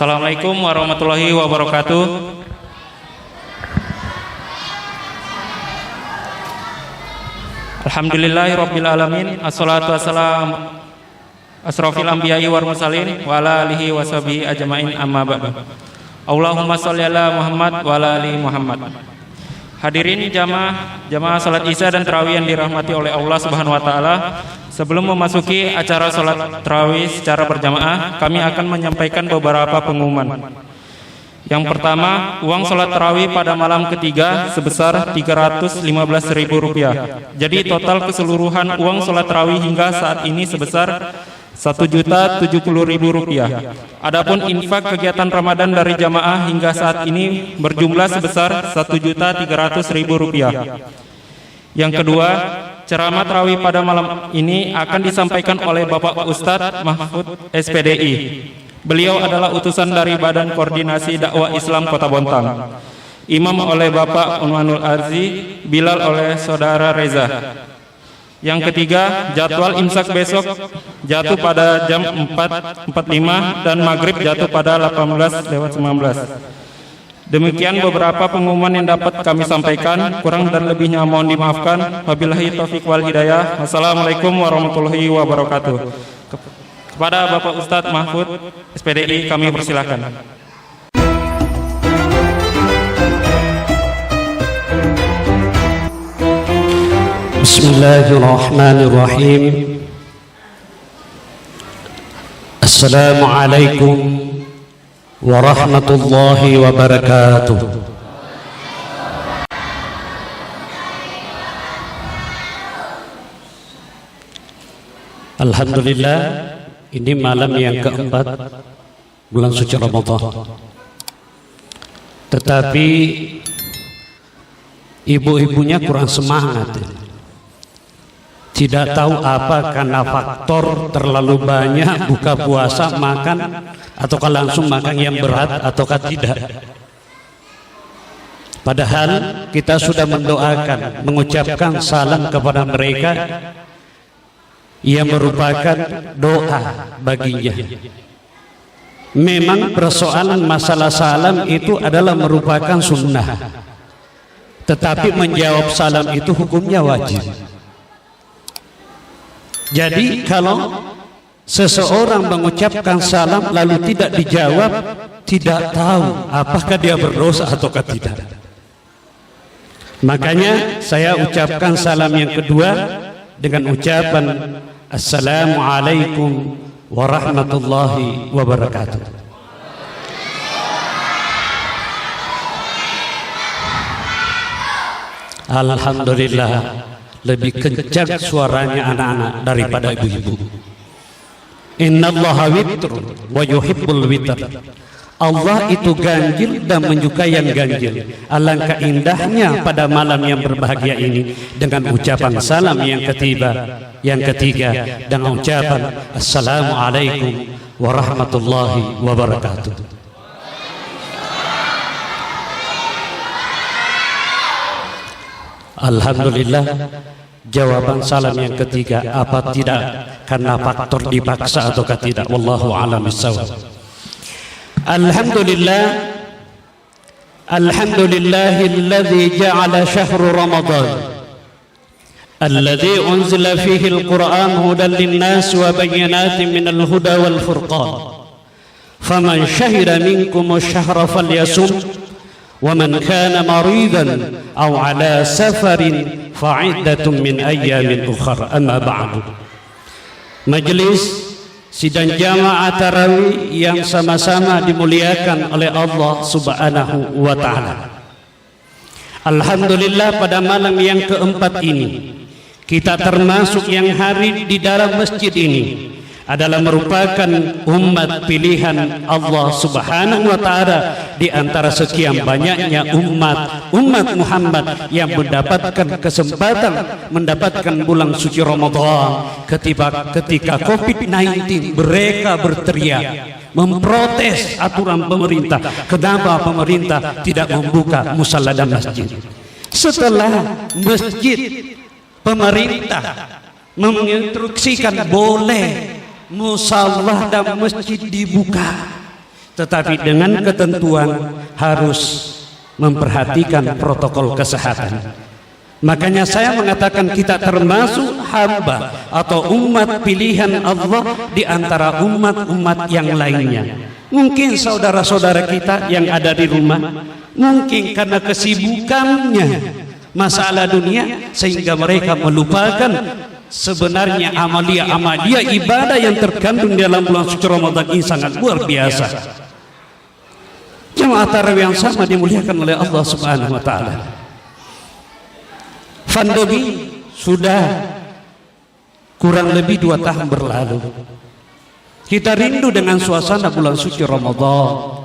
Assalamualaikum warahmatullahi wabarakatuh. Alhamdulillahirabbil alamin. Assalatu wassalamu asrofil anbiya'i wal mursalin wa ala alihi washabihi ajmain, amma ba'du. Allahumma sholli ala Muhammad wa ala ali Muhammad. Hadirin jamaah salat Isya dan tarawih yang dirahmati oleh Allah Subhanahu wa taala. Sebelum memasuki acara salat tarawih secara berjamaah, kami akan menyampaikan beberapa pengumuman. Yang pertama, uang salat tarawih pada malam ketiga sebesar Rp315.000. Jadi total keseluruhan uang salat tarawih hingga saat ini sebesar Rp1.070.000. Adapun infak kegiatan Ramadan dari jamaah hingga saat ini berjumlah sebesar Rp1.300.000. Yang kedua, ceramah tarawih pada malam ini akan disampaikan oleh Bapak Ustadz Mahfud SPDI. Beliau adalah utusan dari Badan Koordinasi Dakwah Islam Kota Bontang. Imam oleh Bapak Unwanul Arzi, Bilal oleh Saudara Reza. Yang ketiga, jadwal imsak besok jatuh pada jam 4.45 dan maghrib jatuh pada 18:19. Demikian beberapa pengumuman yang dapat kami sampaikan. Kurang dan lebihnya mohon dimaafkan. Wabillahi taufiq wal hidayah. Wassalamualaikum warahmatullahi wabarakatuh. Kepada Bapak Ustadz Mahfud SPDI kami persilakan. Bismillahirrahmanirrahim. Assalamualaikum warahmatullahi wabarakatuh. Alhamdulillah, ini malam yang keempat bulan suci Ramadan. Tetapi ibu-ibunya kurang semangat. Tidak tahu apa karena faktor terlalu banyak buka puasa makan, ataukah langsung makan yang berat ataukah tidak. Padahal kita sudah mendoakan, mengucapkan salam kepada mereka yang merupakan doa baginya. Memang persoalan masalah salam itu adalah merupakan sunnah, tetapi menjawab salam itu hukumnya wajib. Jadi kalau seseorang mengucapkan salam lalu tidak dijawab, tidak tahu apakah dia berdosa ataukah tidak. Makanya saya ucapkan salam yang kedua dengan ucapan Assalamualaikum warahmatullahi wabarakatuh. Alhamdulillah, lebih kencang suaranya anak-anak daripada ibu-ibu. Innallaha witrun wa yuhibbul witr. Allah itu ganjil dan menyukai yang ganjil. Alangkah indahnya pada malam yang berbahagia ini dengan ucapan salam yang ketiga dengan ucapan Assalamualaikum warahmatullahi wabarakatuh. Alhamdulillah, jawaban salam yang ketiga apa tidak karena faktor dipaksa ataukah tidak, wallahu a'lam bishawab. Alhamdulillahilladzi ja'ala syahru Ramadan alladzi unzila fihi al-Qur'an hudan lin-nas wa bayyinatin minal huda wal furqan. Faman syahida minkum asy-syahra falyasum وَمَنْ كَانَ مَرِيضًا أَوْ عَلَى سَفَرٍ فَعِدَّةٌ مِنْ أَيَّامٍ أُخَرَ. أَمَّا بَعْدُ. Majelis sidang jamaah tarawih yang sama-sama dimuliakan oleh Allah Subhanahu wa taala. Alhamdulillah, pada malam yang keempat ini kita termasuk yang hadir di dalam masjid ini adalah merupakan umat pilihan Allah Subhanahu wa taala di antara sekian banyaknya umat Muhammad yang mendapatkan kesempatan mendapatkan bulan suci Ramadan ketika COVID-19 mereka berteriak memprotes aturan pemerintah. Kenapa pemerintah tidak membuka musala dan masjid? Setelah masjid pemerintah menginstruksikan boleh musalla dan masjid dibuka, tetapi dengan ketentuan harus memperhatikan protokol kesehatan. Makanya saya mengatakan kita termasuk hamba atau umat pilihan Allah di antara umat-umat yang lainnya. Mungkin saudara-saudara kita yang ada di rumah, mungkin karena kesibukannya masalah dunia sehingga mereka melupakan sebenarnya amalia-amalia ibadah yang terkandung dalam bulan suci Ramadan ini sangat luar biasa. Jemaah tarawih yang sama dimuliakan oleh Allah Subhanahu wa taala. Pandemi sudah kurang lebih 2 tahun berlalu. Kita rindu dengan suasana bulan suci Ramadan.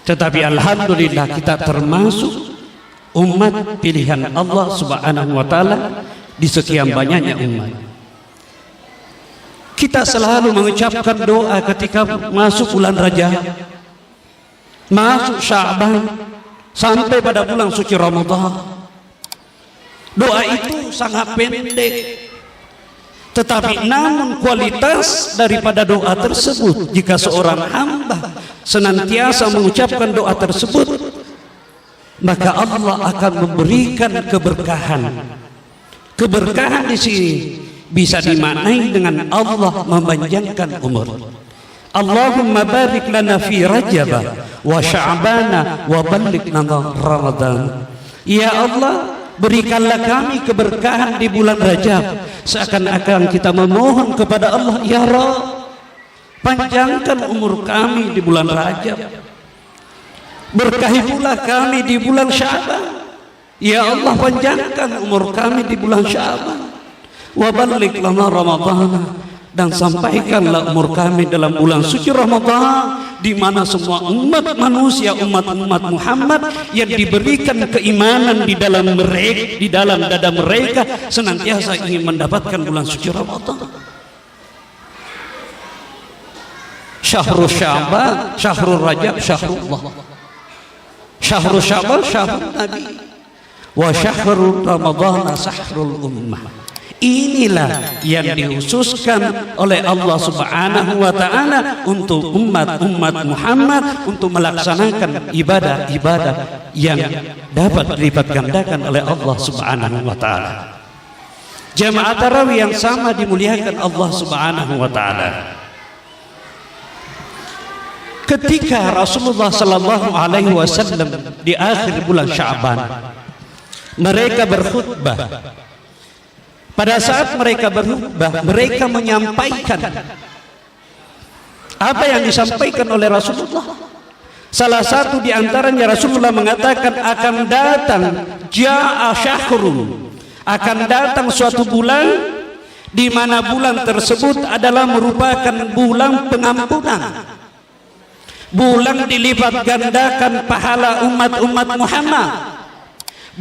Tetapi alhamdulillah kita termasuk umat pilihan Allah Subhanahu wa taala di sekian banyaknya umat. Kita selalu mengucapkan doa ketika masuk bulan Rajab, masuk Sya'ban, sampai pada bulan suci Ramadan. Doa itu sangat pendek, tetapi namun kualitas daripada doa tersebut, jika seorang hamba senantiasa mengucapkan doa tersebut, maka Allah akan memberikan keberkahan. Keberkahan di sini bisa dimaknai dengan Allah memanjangkan umur. Allahumma barik lana fi Rajab wa Sya'bana wa ballighna Ramadan. Ya Allah, berikanlah kami keberkahan di bulan Rajab. Seakan-akan kita memohon kepada Allah, ya Rabb, panjangkan umur kami di bulan Rajab, berkahi pula kami di bulan Sya'ban. Ya Allah, panjangkan umur kami di bulan Sya'ban. Wa balligh lana Ramadhan, dan sampaikanlah umur kami dalam bulan suci Ramadan, di mana semua umat manusia, umat-umat Muhammad yang diberikan keimanan di dalam mereka, di dalam dada mereka, senantiasa ingin mendapatkan bulan suci Ramadan. Syahrul Sya'ban, Syahrul Rajab, Syahrullah. Syahrul Sya'ban, Syahrul Nabi. Wa Syahrul Ramadan, Syahrul Ummah. Inilah yang dikhususkan oleh Allah Subhanahu wa taala untuk umat-umat Muhammad untuk melaksanakan ibadah-ibadah yang dapat dilipat gandakan oleh Allah Subhanahu wa taala. Jamaah tarawih yang sama dimuliakan Allah Subhanahu wa taala. Ketika Rasulullah sallallahu alaihi wasallam di akhir bulan Sya'ban, mereka berkhutbah. Pada saat mereka berkhutbah, mereka menyampaikan apa yang disampaikan oleh Rasulullah. Salah satu di antaranya Rasulullah mengatakan akan datang ja'a syahrun, akan datang suatu bulan di mana bulan tersebut adalah merupakan bulan pengampunan, bulan dilipat gandakan pahala umat-umat Muhammad,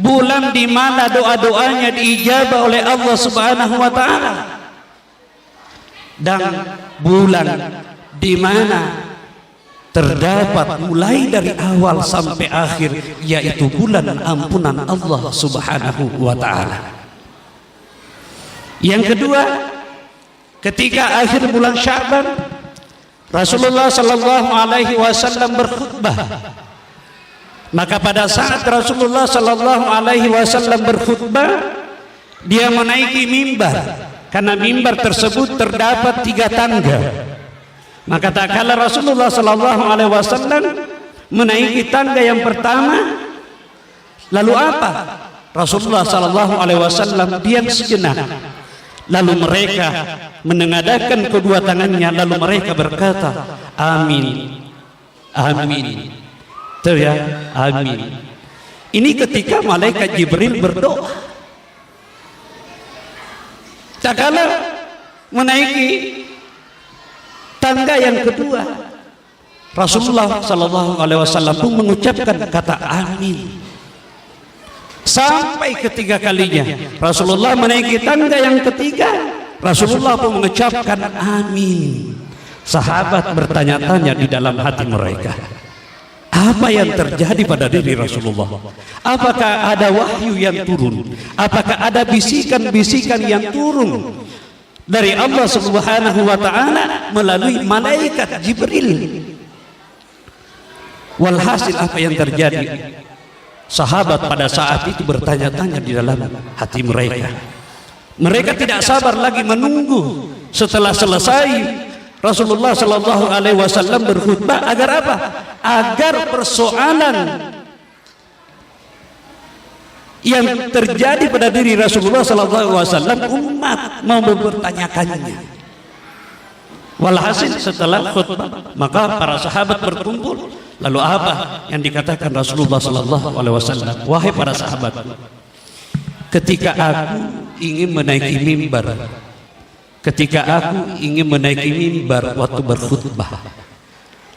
bulan di mana doa-doanya diijabah oleh Allah Subhanahu wa taala, dan bulan di mana terdapat mulai dari awal sampai akhir, yaitu bulan ampunan Allah Subhanahu wa taala. Yang kedua, ketika akhir bulan Sya'ban, Rasulullah sallallahu alaihi wasallam berkhutbah. Maka pada saat Rasulullah sallallahu alaihi wasallam berkhutbah, dia menaiki mimbar, karena mimbar tersebut terdapat 3 tangga. Maka tak kala Rasulullah sallallahu alaihi wasallam menaiki tangga yang pertama, lalu apa? Rasulullah sallallahu alaihi wasallam diam sejenak. Lalu mereka menengadahkan kedua tangannya, lalu mereka berkata, amin, amin. Tuh ya, amin. Ini ketika malaikat Jibril berdoa. Tak kala menaiki tangga yang kedua, Rasulullah sallallahu alaihi wasallam pun mengucapkan kata amin. Sampai ketiga kalinya Rasulullah menaiki tangga yang ketiga, Rasulullah pun mengucapkan amin. Sahabat bertanya-tanya di dalam hati mereka, apa yang terjadi pada diri Rasulullah? Apakah ada wahyu yang turun? Apakah ada bisikan-bisikan yang turun dari Allah Subhanahu wa taala melalui malaikat Jibril? Walhasil apa yang terjadi? Sahabat pada saat itu bertanya-tanya di dalam hati mereka. Mereka tidak sabar lagi menunggu setelah selesai Rasulullah Sallallahu Alaihi Wasallam berkhutbah. Agar apa? Agar persoalan yang terjadi pada diri Rasulullah Sallallahu Alaihi Wasallam umat mau mempertanyakannya. Walhasil setelah khutbah maka para sahabat berkumpul. Lalu apa yang dikatakan Rasulullah Sallallahu Alaihi Wasallam? Wahai para sahabat, ketika aku ingin menaiki mimbar, ketika aku ingin menaiki mimbar waktu berkhutbah,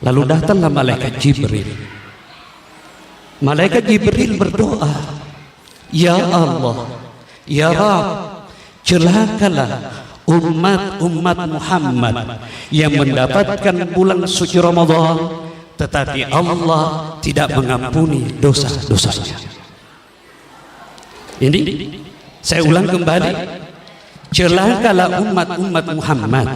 lalu datanglah malaikat Jibril. Malaikat Jibril berdoa, ya Allah, ya Rabb, celakalah umat Muhammad yang mendapatkan bulan suci Ramadan tetapi Allah tidak mengampuni dosa-dosanya. Ini saya ulang kembali, celakalah umat Muhammad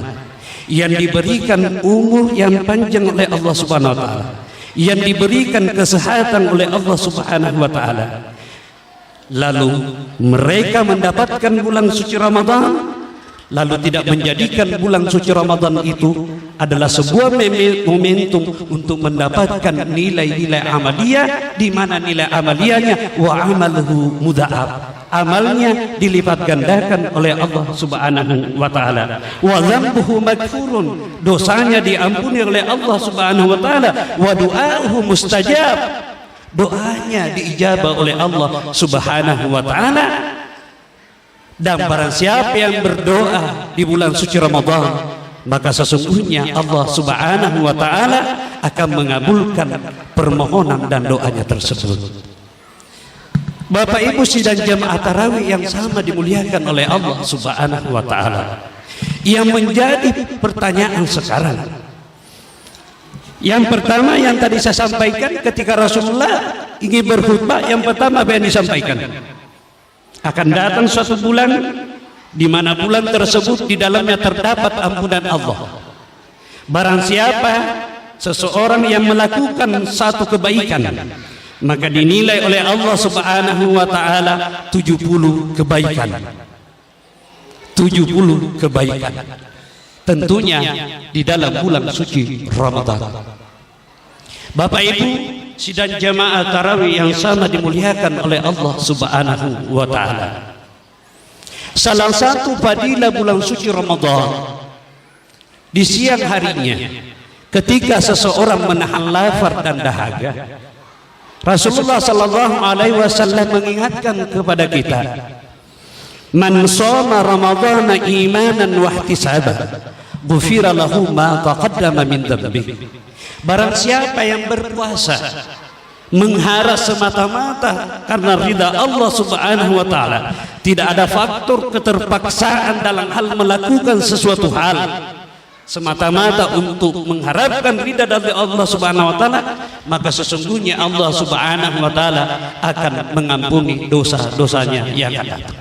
yang diberikan umur yang panjang oleh Allah Subhanahu wa taala, yang diberikan kesehatan oleh Allah Subhanahu wa taala, lalu mereka mendapatkan bulan suci Ramadan lalu tidak menjadikan bulan suci Ramadan itu adalah sebuah momentum untuk mendapatkan nilai-nilai amaliyah, di mana nilai amaliyahnya wa amaluhu mudha'af, amalnya dilipat gandakan oleh Allah Subhanahu wa taala, wa dzambuhu maghfurun, dosanya diampuni oleh Allah Subhanahu wa taala, wa du'auhu mustajab, doanya diijabah oleh Allah Subhanahu wa taala. Dan barang siapa yang berdoa di bulan suci Ramadan, maka sesungguhnya Allah Subhanahu wa taala akan mengabulkan permohonan dan doanya tersebut. Bapak Ibu sidang jamaah tarawih yang sama dimuliakan oleh Allah Subhanahu wa taala. Yang menjadi pertanyaan sekarang, yang pertama yang tadi saya sampaikan, ketika Rasulullah ingin berkhutbah, yang pertama apa yang disampaikan? Akan datang suatu bulan di mana bulan tersebut di dalamnya terdapat ampunan Allah. Barang siapa seseorang yang melakukan satu kebaikan, maka dinilai oleh Allah Subhanahu wa taala 70 kebaikan. 70 kebaikan. Tentunya di dalam bulan suci Ramadan. Bapak Ibu sidang jamaah tarawih yang sama dimuliakan oleh Allah Subhanahu wa taala. Salah satu fadilah bulan suci Ramadan, di siang harinya ketika seseorang menahan lapar dan dahaga, Rasulullah sallallahu alaihi wasallam mengingatkan kepada kita, man shoma ramadhana imanan wa ihtisaban ghufira lahu ma taqaddama min dhanbihi. Barang siapa yang berpuasa mengharap semata-mata karena ridha Allah Subhanahu wa taala, tidak ada faktor keterpaksaan dalam hal melakukan sesuatu hal, semata-mata untuk mengharapkan ridha dari Allah Subhanahu wa taala, maka sesungguhnya Allah Subhanahu wa taala akan mengampuni dosa-dosanya yang akan datang.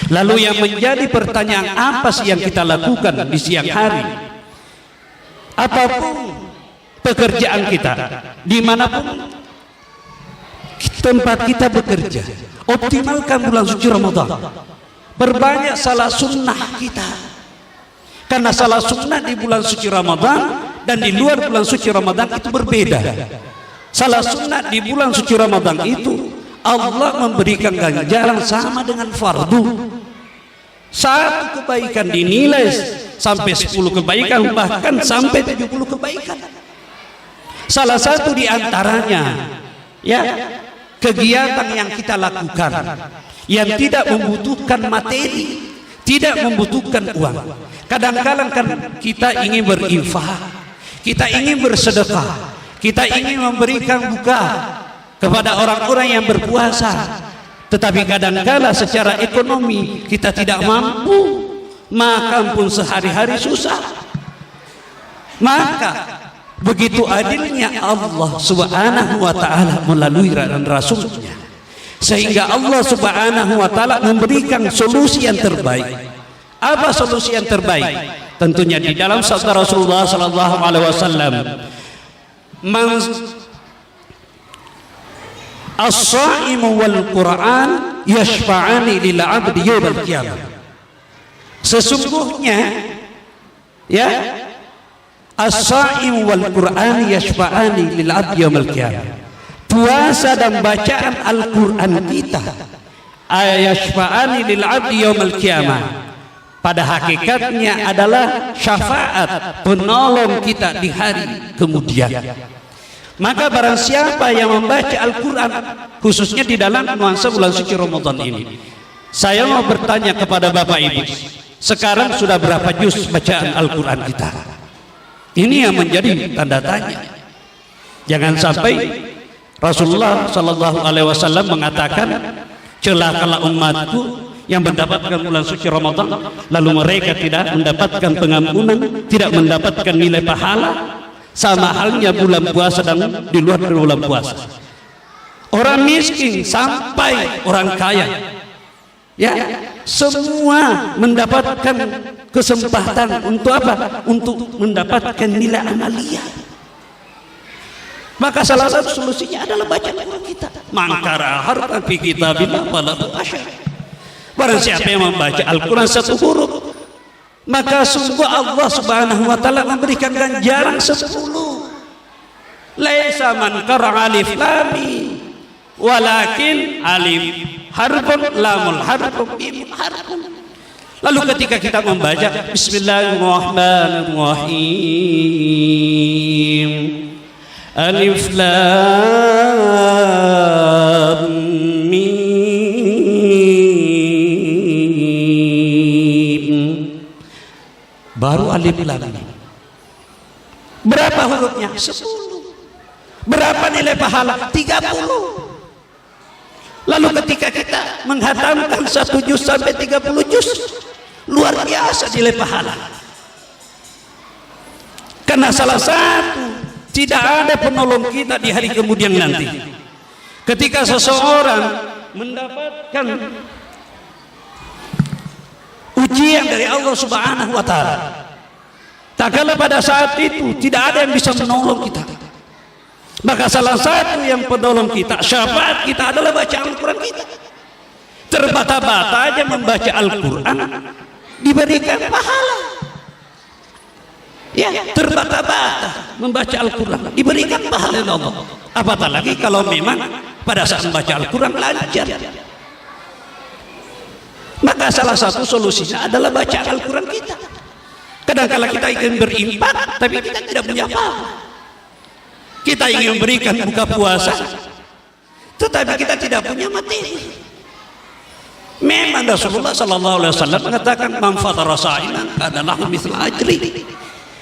Lalu yang menjadi pertanyaan, apa sih yang kita lakukan di siang hari? Apapun pekerjaan kita, dimanapun tempat kita bekerja, optimalkan bulan suci Ramadan. Perbanyak salat sunnah kita, karena salat sunnah di bulan suci Ramadan dan di luar bulan suci Ramadan itu berbeda. Salat sunnah di bulan suci Ramadan itu Allah memberikan ganjaran sama dengan fardu. Satu kebaikan dinilai sampai 10 kebaikan, bahkan sampai 70 kebaikan. Salah satu di antaranya, ya, kegiatan yang kita lakukan yang tidak membutuhkan materi, tidak membutuhkan uang. Kadang-kadang kan kita ingin berinfak, kita ingin bersedekah, kita ingin memberikan buka kepada orang-orang yang berpuasa, tetapi kadang-kadang secara ekonomi kita tidak mampu, makan pun sehari-hari susah. Maka begitu adilnya Allah Subhanahu wa taala melalui Rasulnya, sehingga Allah Subhanahu wa taala memberikan solusi yang terbaik. Apa solusi yang terbaik? Tentunya di dalam sabda Rasulullah sallallahu alaihi wasallam, man As-shaimu wal Qur'an yashfa'ani lil 'abdi yaumil qiyamah. Sesungguhnya ya, as-shaimu wal Qur'an yashfa'ani lil 'abdi yaumil qiyamah. Puasa dan bacaan Al-Qur'an kita yashfa'ani lil 'abdi yaumil qiyamah, pada hakikatnya adalah syafaat penolong kita di hari kemudian. Maka barang siapa yang membaca Al-Quran, khususnya di dalam nuansa bulan suci Ramadan ini, saya mau bertanya kepada Bapak Ibu, sekarang sudah berapa juz bacaan Al-Quran kita? Ini yang menjadi tanda tanya. Jangan sampai Rasulullah Sallallahu Alaihi Wasallam mengatakan, celakalah umatku yang mendapatkan bulan suci Ramadan lalu mereka tidak mendapatkan pengampunan, tidak mendapatkan nilai pahala, sama halnya bulan puasa dan di luar dari bulan puasa. Orang miskin sampai orang kaya, ya, semua mendapatkan kesempatan untuk apa? Untuk mendapatkan nilai amalia. Maka salah satu solusinya adalah baca Al-Quran kita. Mangkara harta fi kitabillah falahu asyar. Barang siapa yang membaca Al-Quran satu huruf, maka sungguh Allah Subhanahu wa taala memberikan ganjaran 10. Laisa man qara alif lam mim, walakin alif harfun lamul harfun mim harfun. Lalu ketika kita membaca Bismillahirrahmanirrahim, alif lam mim, baru alif lam mim. Berapa hurufnya? 10. Berapa nilai pahala? 30. Lalu ketika kita menghatamkan 1 juz sampai 30 juz, luar biasa nilai pahala. Karena salah satu, tidak ada penolong kita di hari kemudian nanti. Ketika seseorang mendapatkan ujian dari Allah Subhanahu wa taala, tak kala pada saat itu tidak ada yang bisa menolong kita. Maka salah satu yang penolong kita, syafaat kita adalah baca Al-Quran kita. Terbata-bata aja membaca Al-Quran diberikan pahala. Ya, terbata-bata membaca Al-Quran diberikan pahala oleh Allah. Apatah lagi kalau memang pada saat membaca Al-Quran lancar. Maka salah satu solusinya adalah baca Al-Quran kita. Kadang-kala kita ingin berimpak, tapi kita tidak punya apa-apa. Kita ingin memberikan buka puasa, tetapi kita tidak punya materi. Memang Rasulullah Sallallahu Alaihi Wasallam mengatakan, "Man fatara sha'iman kana lahu mithlu ajri."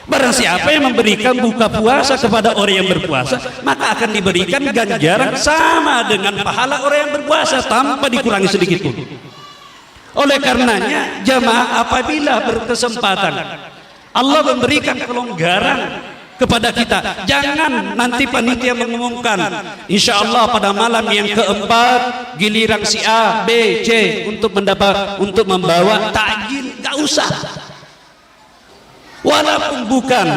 Barang siapa yang memberikan buka puasa kepada orang yang berpuasa, maka akan diberikan ganjaran sama dengan pahala orang yang berpuasa tanpa dikurangi sedikit pun. Oleh karenanya, jamaah apabila berkesempatan Allah memberikan kelonggaran kepada kita, jangan nanti panitia mengumumkan insya Allah pada malam yang keempat giliran si A, B, C untuk membawa takjil. Gak usah, walaupun bukan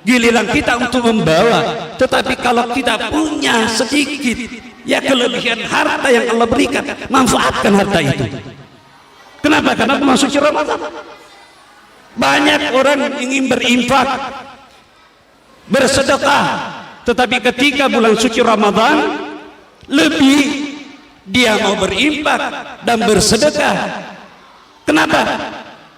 giliran kita untuk membawa, tetapi kalau kita punya sedikit ya kelebihan harta yang Allah berikan, manfaatkan harta itu. Kenapa? Karena bulan suci Ramadan banyak orang ingin berinfak, bersedekah, tetapi ketika bulan suci Ramadan lebih dia mau berinfak dan bersedekah. Kenapa?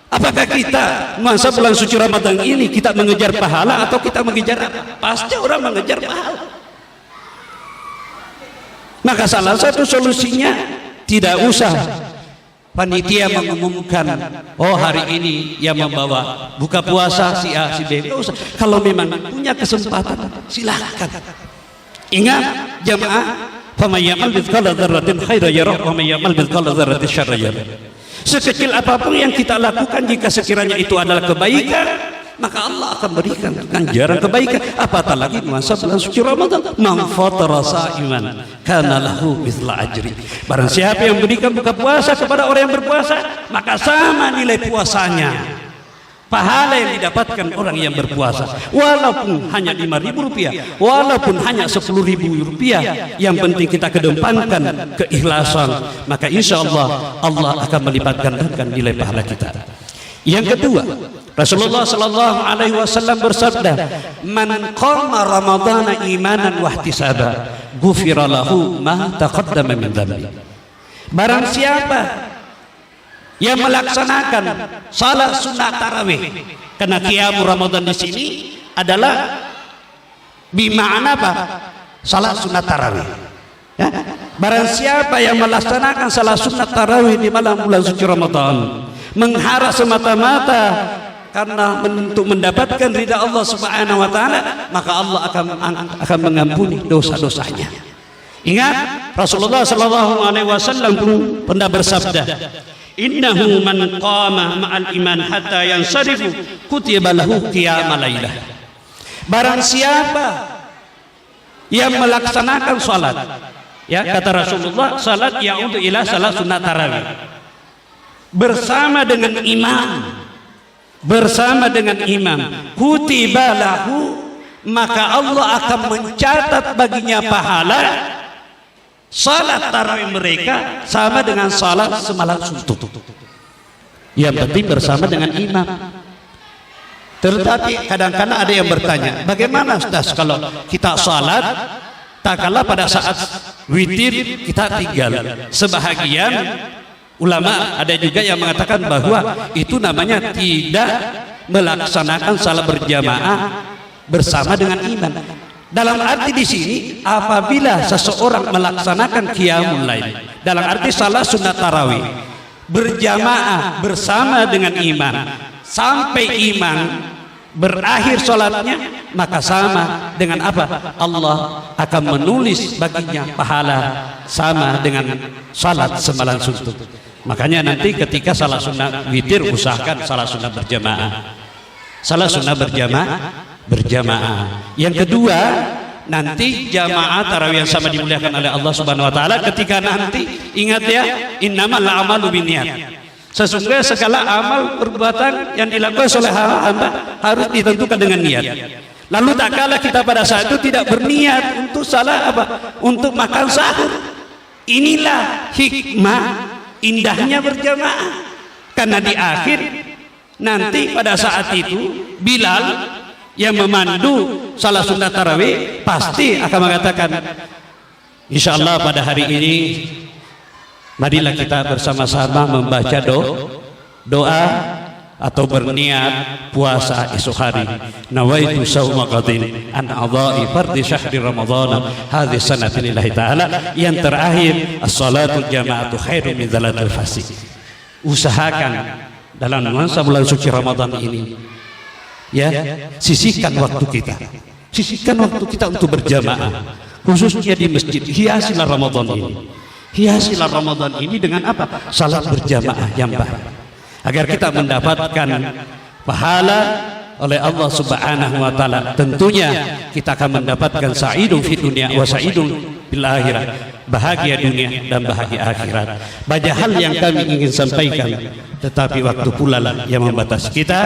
Apakah kita masa bulan suci Ramadan ini kita mengejar pahala atau kita mengejar apa? Pasti orang mengejar pahala. Maka salah satu solusinya, tidak usah panitia mengumumkan, oh hari ini yang membawa buka puasa si A, si B. Tidak usah. Kalau memang punya kesempatan, silakan. Ingat jamaah, faman ya'mal mithqala dzarratin khairan yarah wa man ya'mal mithqala dzarratin syarran yarah. Sekecil apapun yang kita lakukan, jika sekiranya itu adalah kebaikan, maka Allah akan berikan ganjaran kebaikan. Apatah lagi masa bulan suci Ramadan, man fatara sha'iman kana lahu mithla ajri. Barang siapa yang berikan buka puasa kepada orang yang berpuasa, maka sama nilai puasanya. pahala yang didapatkan orang yang berpuasa, walaupun hanya 5.000 rupiah, walaupun hanya 10.000 rupiah, yang penting kita kedepankan keikhlasan, maka insya Allah Allah akan melipat gandakan nilai pahala kita. Yang kedua, Rasulullah sallallahu alaihi wasallam bersabda, "Man qama ramadhana imanan wa ihtisaba, ghufira lahu ma taqaddama min dhanbi." Barang siapa yang melaksanakan salat sunat tarawih, karena qiyamul Ramadan di sini adalah bermakna apa? Salat sunat tarawih. Ya? Barang siapa yang melaksanakan salat sunat tarawih di malam bulan suci Ramadan, mengharap semata-mata karena untuk mendapatkan ridha Allah Subhanahu wa taala, maka Allah akan mengampuni dosa-dosanya. Ingat, Rasulullah sallallahu alaihi wasallam pernah bersabda, "Innahu man qama ma'al iman hatta yansarifu kutiba lahu qiyamal lailah." Barang siapa yang melaksanakan salat, ya kata Rasulullah, salat ya'udu ila salat sunat tarawih, bersama dengan imam, kutiba lahu, maka Allah akan mencatat baginya pahala salat tarawih mereka sama dengan salat semalam suntuk. Yang penting bersama dengan imam. Tetapi kadang-kadang ada yang bertanya, bagaimana Ustaz kalau kita salat, tak kalah pada saat witir kita tinggal? Sebahagian ulama ada juga yang mengatakan bahwa itu namanya tidak melaksanakan salat berjamaah bersama dengan imam. Dalam arti di sini, apabila seseorang melaksanakan qiyamul lail, dalam arti salat sunat tarawih berjamaah bersama dengan imam sampai imam berakhir salatnya, maka sama dengan apa? Allah akan menulis baginya pahala sama dengan salat semalam suntuk. Makanya nanti ketika salat sunat witir, usahakan salat sunat berjamaah. Salat sunat berjamaah. Yang kedua, nanti jamaah tarawih yang sama dimuliakan oleh Allah Subhanahu wa taala, ketika nanti ingat ya, innamal a'malu binniyat. Sesungguhnya segala amal perbuatan yang dilakukan oleh hamba harus ditentukan dengan niat. Lalu tak kala kita pada saat itu tidak berniat untuk salah apa? Untuk makan sahur. Inilah hikmah indahnya berjamaah. Karena di akhir nanti pada saat itu Bilal yang memandu salat sunat tarawih pasti akan mengatakan, insyaallah pada hari ini marilah kita bersama-sama membaca doa atau berniat puasa esok hari. Nawaitu shauma qadin an adha'i fardhi syahri ramadhan hadhihi sanati lillahi ta'ala. Yang terakhir, as-salatul jama'atu khairum min zalatil fasih. Usahakan dalam nuansa bulan suci Ramadan ini, ya, sisihkan waktu kita. Sisihkan waktu kita untuk berjamaah, khususnya di masjid. Hiasilah Ramadan ini. Hiasilah Ramadan ini dengan apa? Salat berjamaah yang baik, agar kita mendapatkan pahala oleh Allah Subhanahu wa taala. Tentunya kita akan mendapatkan sa'idun fi dunya wa sa'idun fil akhirah, bahagia dunia dan bahagia akhirat. Banyak hal yang kami ingin sampaikan, tetapi waktu pula lah yang membatasi kita.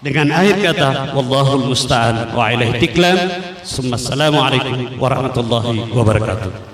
Dengan akhir kata, wallahul musta'an wa ilaihi tiklan. Assalamualaikum warahmatullahi wabarakatuh.